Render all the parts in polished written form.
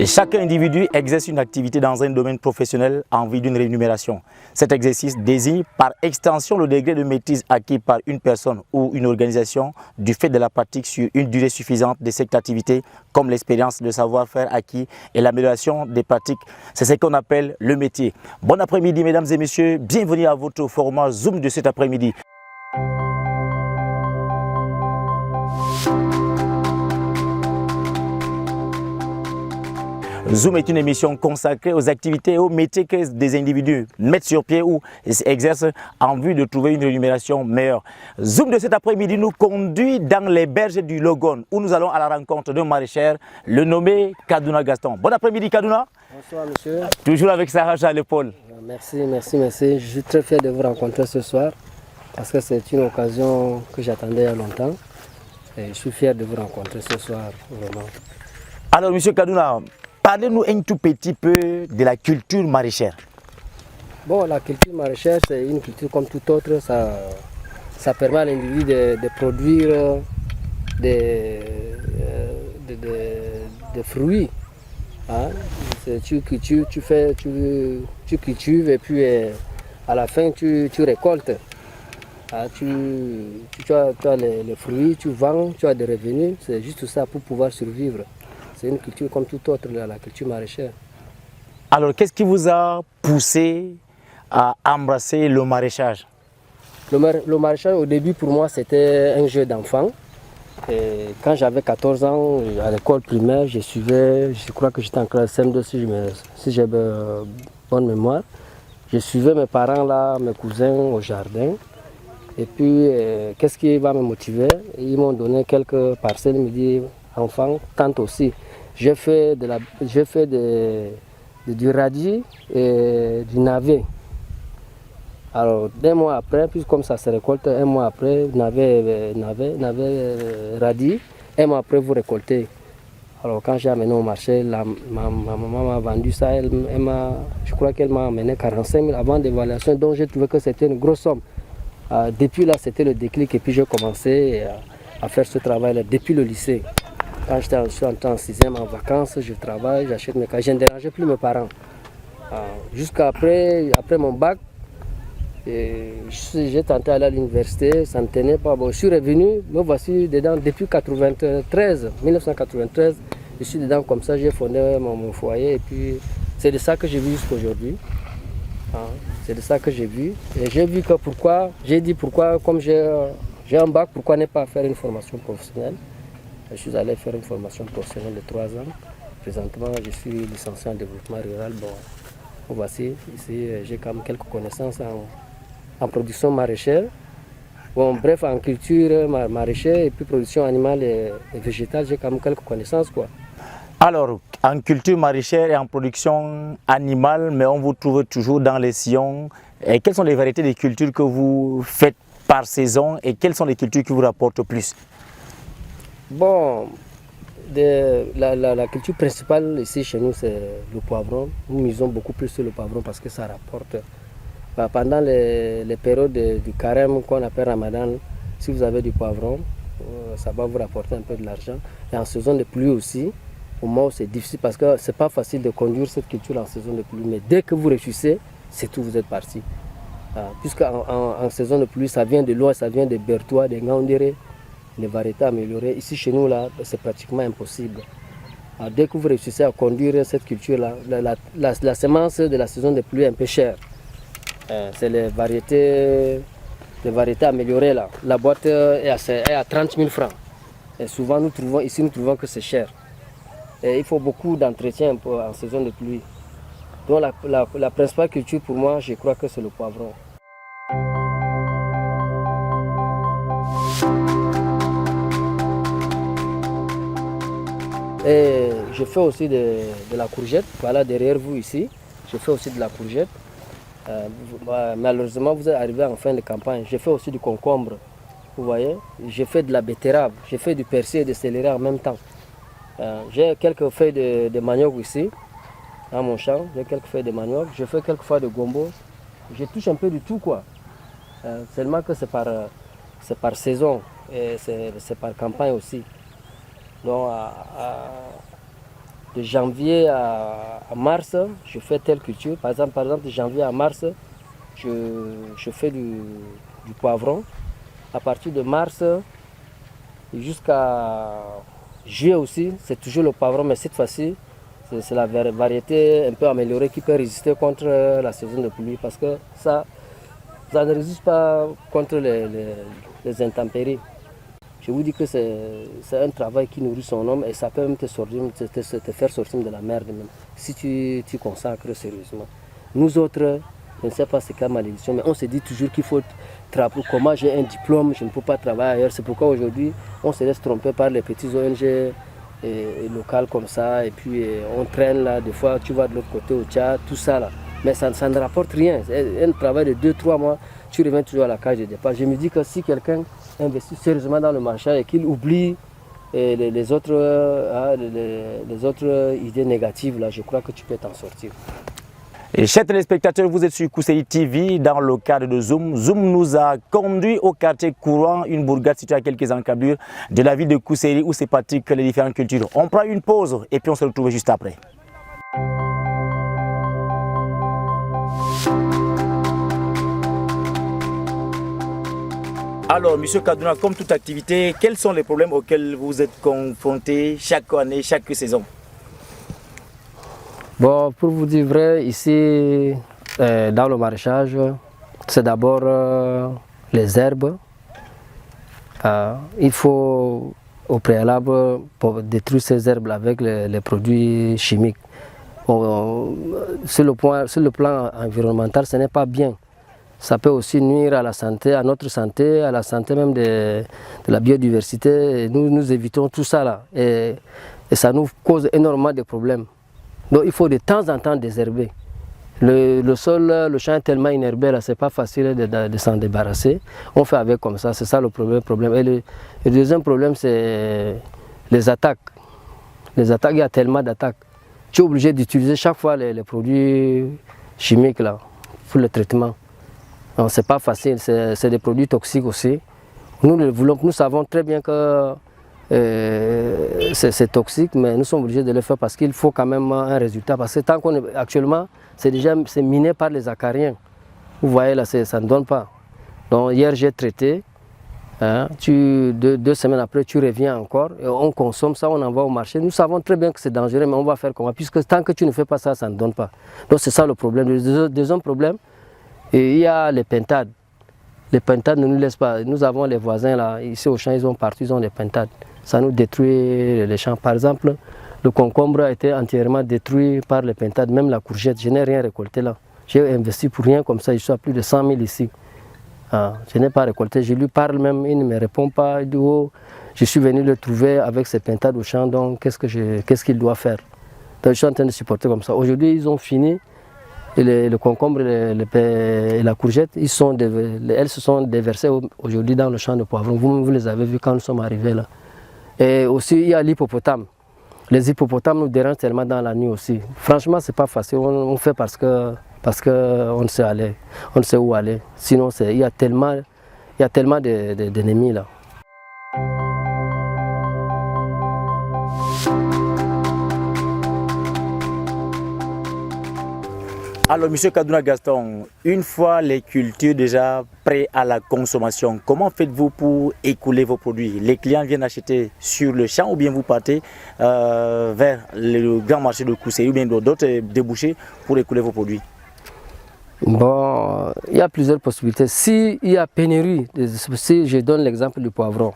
Chaque individu exerce une activité dans un domaine professionnel en vue d'une rémunération. Cet exercice désigne par extension le degré de maîtrise acquis par une personne ou une organisation du fait de la pratique sur une durée suffisante de cette activité, comme l'expérience, le savoir-faire acquis et l'amélioration des pratiques. C'est ce qu'on appelle le métier. Bon après-midi mesdames et messieurs, bienvenue à votre format Zoom de cet après-midi. Zoom est une émission consacrée aux activités et aux métiers que des individus mettent sur pied ou exercent en vue de trouver une rémunération meilleure. Zoom de cet après-midi nous conduit dans les berges du Logone où nous allons à la rencontre d'un maraîcher, le nommé Kaduna Gaston. Bon après-midi Kaduna. Bonsoir monsieur. Toujours avec Sarah à l'épaule. Merci. Je suis très fier de vous rencontrer ce soir parce que c'est une occasion que j'attendais il y a longtemps. Et je suis fier de vous rencontrer ce soir, vraiment. Alors monsieur Kaduna, parlez-nous un tout petit peu de la culture maraîchère. Bon, la culture maraîchère, c'est une culture comme toute autre. Ça permet à l'individu de produire des fruits. Hein? Tu cultives et puis à la fin tu récoltes. Ah, tu as les fruits, tu vends, tu as des revenus. C'est juste ça pour pouvoir survivre. C'est une culture comme toute autre, la culture maraîchère. Alors, qu'est-ce qui vous a poussé à embrasser le maraîchage? Le maraîchage, au début, pour moi, c'était un jeu d'enfant. Quand j'avais 14 ans, à l'école primaire, je crois que j'étais en classe CM2 si j'ai bonne mémoire. Je suivais mes parents, là, mes cousins au jardin. Et puis, qu'est-ce qui va me motiver? Ils m'ont donné quelques parcelles, ils me disent, enfant, tente aussi. J'ai fait du radis et du navet. Alors, un mois après, puis comme ça se récolte, un mois après, navet, radis, un mois après, vous récoltez. Alors, quand j'ai amené au marché, ma maman m'a vendu ça, je crois qu'elle m'a amené 45 000 avant d'évaluation, donc j'ai trouvé que c'était une grosse somme. Depuis là, c'était le déclic et puis j'ai commencé à faire ce travail-là depuis le lycée. Quand je suis entré en 6e en vacances, je travaille, j'achète mes cahiers. Je ne dérangeais plus mes parents. Jusqu'après mon bac, j'ai tenté d'aller à l'université, ça ne tenait pas. Bon, je suis revenu, me voici dedans depuis 1993. Je suis dedans comme ça, j'ai fondé mon foyer et puis c'est de ça que j'ai vu jusqu'aujourd'hui. C'est de ça que j'ai vu. Et j'ai vu que j'ai dit pourquoi, comme j'ai un bac, pourquoi ne pas faire une formation professionnelle. Je suis allé faire une formation professionnelle de 3 ans. Présentement, je suis licencié en développement rural. Bon, voici, ici, j'ai quand même quelques connaissances en production maraîchère. Bon, bref, en culture maraîchère et puis production animale et végétale, j'ai quand même quelques connaissances, quoi. Alors, en culture maraîchère et en production animale, mais on vous trouve toujours dans les sillons. Et quelles sont les variétés de cultures que vous faites par saison et quelles sont les cultures qui vous rapportent le plus? Bon, la culture principale ici chez nous, c'est le poivron. Nous misons beaucoup plus sur le poivron parce que ça rapporte. Pendant les périodes du carême qu'on appelle Ramadan, si vous avez du poivron, ça va vous rapporter un peu de l'argent. Et en saison de pluie aussi, au moment où c'est difficile parce que c'est pas facile de conduire cette culture en saison de pluie. Mais dès que vous réussissez, c'est tout, vous êtes parti. Puisqu'en saison de pluie, ça vient de loin, ça vient des Bertois, des Ngaoundéré, les variétés améliorées. Ici, chez nous, là, c'est pratiquement impossible. Dès que vous réussissez à conduire cette culture-là, la semence de la saison de pluie est un peu chère. C'est les variétés améliorées, là. La boîte est à 30 000 francs. Et souvent, nous trouvons que c'est cher. Et il faut beaucoup d'entretien en saison de pluie. Donc la principale culture pour moi, je crois que c'est le poivron. Et je fais aussi de la courgette. Voilà, derrière vous ici, je fais aussi de la courgette. Malheureusement, vous êtes arrivé en fin de campagne. Je fais aussi du concombre. Vous voyez, je fais de la betterave, je fais du persil et du céleri en même temps. J'ai quelques feuilles de manioc ici, dans mon champ. J'ai quelques feuilles de manioc. Je fais quelques fois de gombo. Je touche un peu du tout, quoi. Seulement que c'est par saison et c'est par campagne aussi. Donc, de janvier à mars, je fais telle culture. Par exemple, de janvier à mars, je fais du poivron. À partir de mars jusqu'à juillet aussi, c'est toujours le poivron, mais cette fois-ci, c'est la variété un peu améliorée qui peut résister contre la saison de pluie parce que ça ne résiste pas contre les intempéries. Je vous dis que c'est un travail qui nourrit son homme et ça peut même te faire sortir de la merde même, si tu consacres sérieusement. Nous autres, je ne sais pas c'est quelle malédiction, mais on se dit toujours qu'il faut travailler. Comment j'ai un diplôme, je ne peux pas travailler ailleurs. C'est pourquoi aujourd'hui, on se laisse tromper par les petits ONG locales comme ça. Et puis on traîne là, des fois tu vas de l'autre côté au Tchad, tout ça là. Mais ça ne rapporte rien. Un travail de 2-3 mois, tu reviens toujours à la cage de départ. Je me dis que si quelqu'un investit sérieusement dans le marché et qu'il oublie les autres idées négatives, là, je crois que tu peux t'en sortir. Et chers téléspectateurs, vous êtes sur Kousséri TV dans le cadre de Zoom. Zoom nous a conduit au quartier courant, une bourgade située à quelques encablures de la ville de Kousséri où se pratiquent les différentes cultures. On prend une pause et puis on se retrouve juste après. Alors, M. Kaduna, comme toute activité, quels sont les problèmes auxquels vous êtes confrontés chaque année, chaque saison? Bon, pour vous dire vrai, ici, dans le maraîchage, c'est d'abord les herbes. Il faut, au préalable, pour détruire ces herbes avec les produits chimiques. Sur le plan environnemental, ce n'est pas bien. Ça peut aussi nuire à la santé, à notre santé, à la santé même de la biodiversité. Et nous évitons tout ça là. Et ça nous cause énormément de problèmes. Donc il faut de temps en temps désherber. Le sol, le champ est tellement inherbé, là, c'est pas facile de s'en débarrasser. On fait avec comme ça, c'est ça le problème. Et le deuxième problème, c'est les attaques. Les attaques, il y a tellement d'attaques. Tu es obligé d'utiliser chaque fois les produits chimiques là, pour le traitement. C'est pas facile, c'est des produits toxiques aussi. Nous savons très bien que c'est toxique, mais nous sommes obligés de le faire parce qu'il faut quand même un résultat. Parce que tant qu'on est actuellement, c'est miné par les acariens. Vous voyez là, ça ne donne pas. Donc hier j'ai traité, hein, 2 semaines après tu reviens encore, et on consomme ça, on envoie au marché. Nous savons très bien que c'est dangereux, mais on va faire comment? Puisque tant que tu ne fais pas ça, ça ne donne pas. Donc c'est ça le problème. Le deuxième problème, il y a les pintades. Les pintades ne nous laissent pas. Nous avons les voisins là, ici au champ, ils ont des pintades. Ça nous détruit les champs. Par exemple, le concombre a été entièrement détruit par les pintades, même la courgette. Je n'ai rien récolté là. J'ai investi pour rien comme ça, je suis à plus de 100 000 ici. Je n'ai pas récolté. Je lui parle même, il ne me répond pas. Il dit, oh, je suis venu le trouver avec ses pintades au champ, donc qu'est-ce qu'il doit faire? Donc je suis en train de supporter comme ça. Aujourd'hui, ils ont fini. Et le concombre et la courgette, elles se sont déversées aujourd'hui dans le champ de poivron. Vous les avez vus quand nous sommes arrivés là. Et aussi, il y a l'hippopotame. Les hippopotames nous dérangent tellement dans la nuit aussi. Franchement, c'est pas facile. On fait parce que on ne sait aller, on ne sait où aller. Sinon, il y a tellement d'ennemis là. Alors, M. Kaduna Gaston, une fois les cultures déjà prêtes à la consommation, comment faites-vous pour écouler vos produits? Les clients viennent acheter sur le champ ou bien vous partez vers le grand marché de Kousséri ou bien d'autres débouchés pour écouler vos produits? Bon, il y a plusieurs possibilités. S'il y a pénurie, si je donne l'exemple du poivron,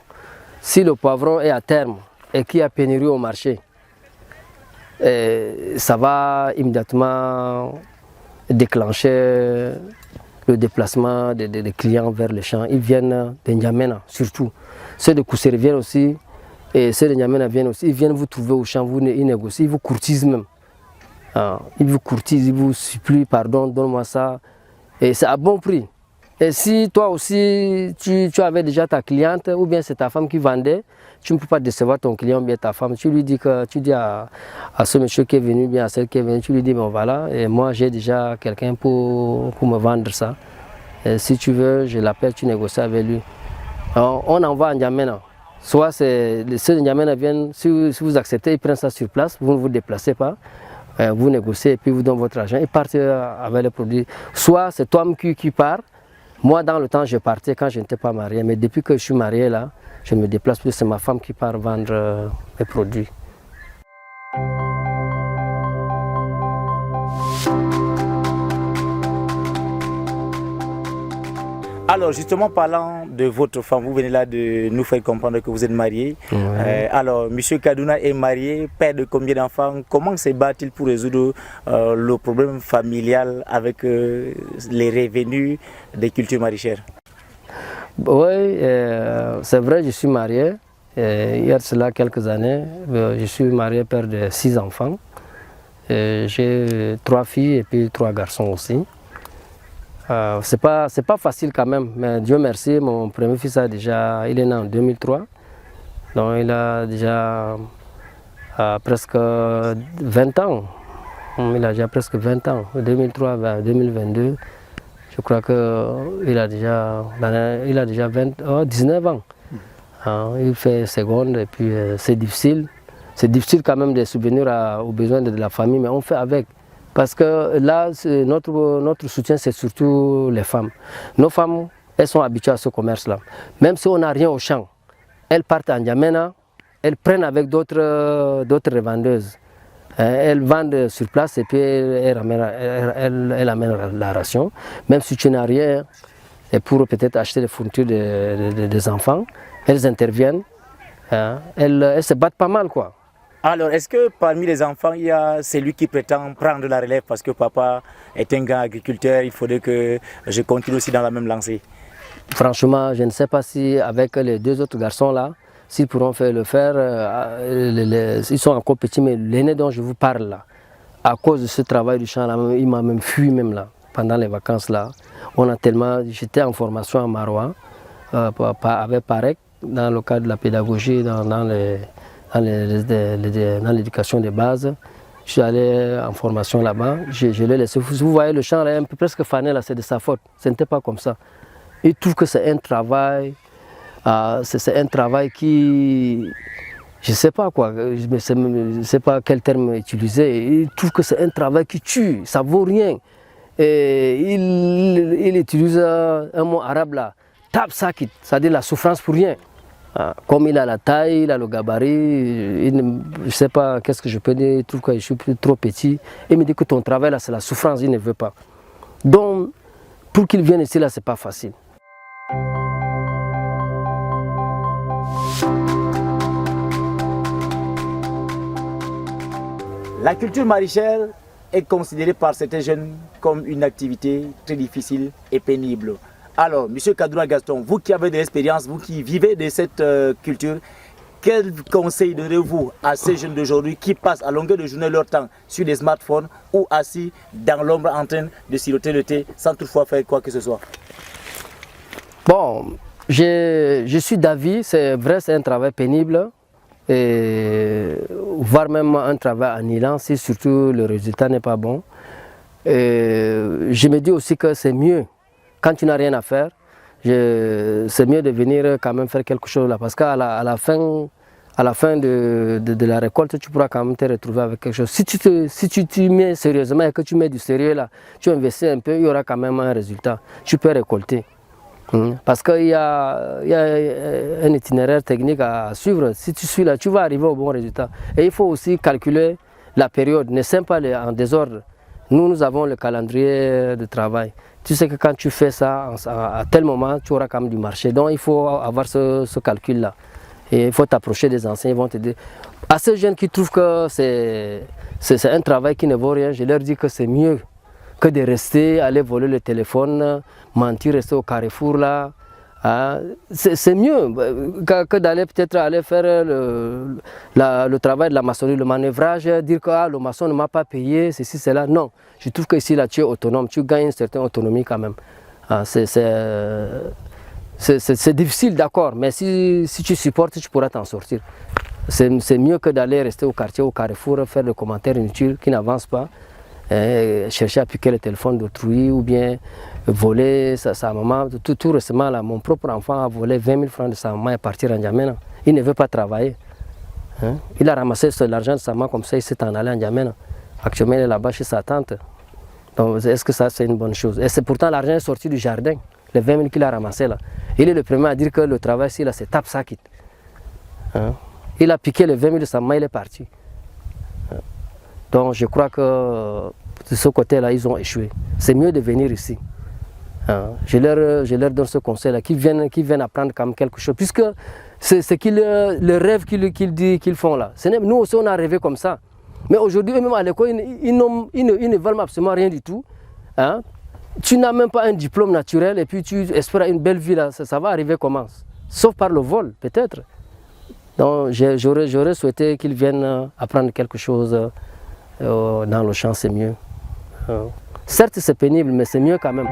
si le poivron est à terme et qu'il y a pénurie au marché, ça va immédiatement déclencher le déplacement des clients vers les champs. Ils viennent de N'Djamena surtout. Ceux de Kousséri viennent aussi, et ceux de N'Djamena viennent aussi. Ils viennent vous trouver au champ, ils négocient, ils vous courtisent même. Ils vous courtisent, ils vous supplient, pardon, donne-moi ça. Et c'est à bon prix. Et si toi aussi, tu avais déjà ta cliente, ou bien c'est ta femme qui vendait, tu ne peux pas décevoir ton client ou bien ta femme. Tu lui dis à ce monsieur qui est venu, bien à celle qui est venue, tu lui dis, bon voilà, et moi j'ai déjà quelqu'un pour me vendre ça. Et si tu veux, je l'appelle, tu négocies avec lui. Alors, on envoie à N'Djamena. Soit ceux de N'Djamena viennent, si vous acceptez, ils prennent ça sur place, vous ne vous déplacez pas, vous négociez et puis vous donnez votre argent et partez avec les produits. Soit c'est toi qui pars. Moi, dans le temps, je partais quand je n'étais pas marié, mais depuis que je suis marié, là, je me déplace plus, c'est ma femme qui part vendre mes produits. Alors justement, parlant de votre femme, vous venez là de nous faire comprendre que vous êtes marié. Ouais. Alors, M. Kaduna est marié, père de combien d'enfants? Comment se bat-il pour résoudre le problème familial avec les revenus des cultures maraîchères? Oui, c'est vrai, je suis marié. Il y a de cela quelques années, je suis marié, père de 6 enfants. J'ai 3 filles et puis 3 garçons aussi. C'est pas facile quand même, mais Dieu merci, mon premier fils il est né en 2003. Donc il a déjà presque 20 ans. Il a déjà presque 20 ans, 2003 vers 2022. Je crois qu'il a déjà 19 ans. Il fait seconde et puis c'est difficile. C'est difficile quand même de subvenir aux besoins de la famille, mais on fait avec. Parce que là, notre soutien, c'est surtout les femmes. Nos femmes, elles sont habituées à ce commerce-là. Même si on n'a rien au champ, elles partent en N'Djamena, elles prennent avec d'autres revendeuses. Elles vendent sur place et puis elles amènent la ration. Même si tu n'as rien, et pour peut-être acheter les fournitures des enfants, elles interviennent. Elles se battent pas mal, quoi. Alors, est-ce que parmi les enfants, il y a celui qui prétend prendre la relève parce que papa est un grand agriculteur, il faudrait que je continue aussi dans la même lancée? Franchement, je ne sais pas si avec les 2 autres garçons là, s'ils pourront le faire, ils sont encore petits, mais l'aîné dont je vous parle là, à cause de ce travail du champ là, il m'a même fui même là, pendant les vacances là. J'étais en formation à Maroua, avec Parec, dans le cadre de la pédagogie, dans l'éducation de base. Je suis allé en formation là-bas, je l'ai laissé. Vous voyez le champ là, un peu presque fané là, c'est de sa faute. Ce n'était pas comme ça. Il trouve que c'est un travail, qui, je ne sais pas quoi, je ne sais pas quel terme utiliser. Il trouve que c'est un travail qui tue, ça ne vaut rien. Et il utilise un mot arabe là, tab sakit, c'est-à-dire la souffrance pour rien. Comme il a la taille, il a le gabarit, je ne sais pas qu'est-ce que je peux dire, il trouve que je suis trop petit. Il me dit que ton travail là c'est la souffrance, il ne veut pas. Donc pour qu'il vienne ici là, c'est pas facile. La culture maraîchère est considérée par certains jeunes comme une activité très difficile et pénible. Alors, M. Kaduna Gaston, vous qui avez de l'expérience, vous qui vivez de cette culture, quel conseil donnez-vous à ces jeunes d'aujourd'hui qui passent à longueur de journée leur temps sur des smartphones ou assis dans l'ombre en train de siroter le thé sans toutefois faire quoi que ce soit? Bon, je suis d'avis, c'est vrai, c'est un travail pénible, et voire même un travail annihilant si surtout le résultat n'est pas bon. Et je me dis aussi que c'est mieux. Quand tu n'as rien à faire, c'est mieux de venir quand même faire quelque chose là. Parce qu'à la fin de la récolte, tu pourras quand même te retrouver avec quelque chose. Si tu t'y mets sérieusement et que tu mets du sérieux là, tu investis un peu, il y aura quand même un résultat. Tu peux récolter. Parce qu'il y a un itinéraire technique à suivre. Si tu suis là, tu vas arriver au bon résultat. Et il faut aussi calculer la période, ne sème pas en désordre. Nous avons le calendrier de travail. Tu sais que quand tu fais ça, à tel moment, tu auras quand même du marché. Donc il faut avoir ce calcul-là. Et il faut t'approcher des anciens, ils vont te dire. À ces jeunes qui trouvent que c'est un travail qui ne vaut rien, je leur dis que c'est mieux que de rester, aller voler le téléphone, mentir, rester au carrefour là. C'est mieux que d'aller peut-être aller faire le travail de la maçonnerie, le manœuvrage, dire que le maçon ne m'a pas payé, ceci, cela. Non, je trouve que ici là, tu es autonome, tu gagnes une certaine autonomie quand même. C'est difficile, d'accord, mais si tu supportes, tu pourras t'en sortir. C'est mieux que d'aller rester au quartier, au carrefour, faire des commentaires inutiles qui n'avancent pas. chercher à piquer le téléphone d'autrui ou bien voler sa maman. Tout récemment, là, mon propre enfant a volé 20 000 francs de sa maman et partir en N'Djamena. Il ne veut pas travailler. Hein? Il a ramassé l'argent de sa maman comme ça, il s'est en allé en N'Djamena. Actuellement, il est là-bas chez sa tante. Donc, est-ce que ça, c'est une bonne chose? Et c'est pourtant l'argent est sorti du jardin, les 20 000 qu'il a ramassé là. Il est le premier à dire que le travail, ici, là, c'est tape ça quitte. Hein? Il a piqué les 20 000 de sa main, il est parti. Hein? Donc, je crois que de ce côté-là, ils ont échoué. C'est mieux de venir ici. Hein? Je leur donne ce conseil-là, qu'ils viennent apprendre comme quelque chose, puisque c'est le rêve qu'ils font là. Nous aussi, on a rêvé comme ça. Mais aujourd'hui, même à l'école, ils ne valent absolument rien du tout. Hein? Tu n'as même pas un diplôme naturel et puis tu espères une belle vie là. Ça va arriver comment? Sauf par le vol, peut-être. Donc j'aurais souhaité qu'ils viennent apprendre quelque chose dans le champ, c'est mieux. Certes, c'est pénible, mais c'est mieux quand même.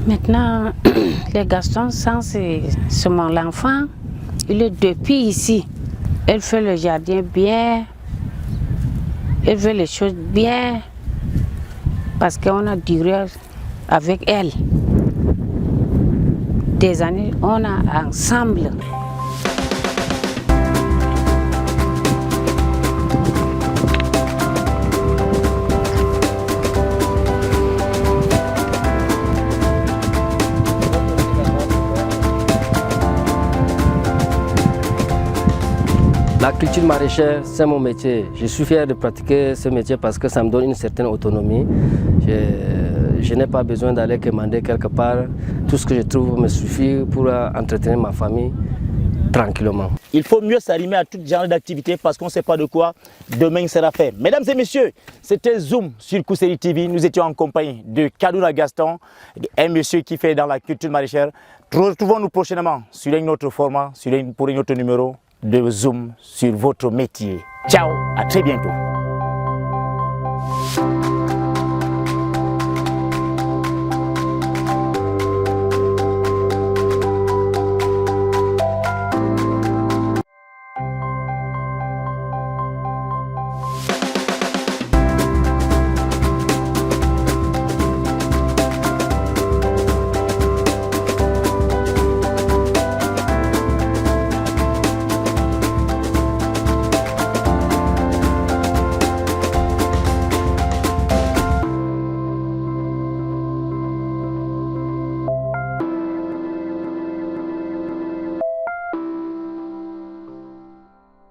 Maintenant, les Gaston, c'est l'enfant, il est depuis ici. Elle fait le jardin bien, elle fait les choses bien, parce qu'on a duré avec elle. Des années, on a ensemble. La culture maraîchère, c'est mon métier. Je suis fier de pratiquer ce métier parce que ça me donne une certaine autonomie. Je n'ai pas besoin d'aller commander quelque part. Tout ce que je trouve me suffit pour entretenir ma famille tranquillement. Il faut mieux s'arrimer à tout genre d'activité parce qu'on ne sait pas de quoi demain sera fait. Mesdames et messieurs, c'était Zoom sur Kousséri TV. Nous étions en compagnie de Kadoura Gaston, un monsieur qui fait dans la culture maraîchère. Retrouvons-nous prochainement sur un autre format, pour un autre numéro de Zoom sur votre métier. Ciao, à très bientôt.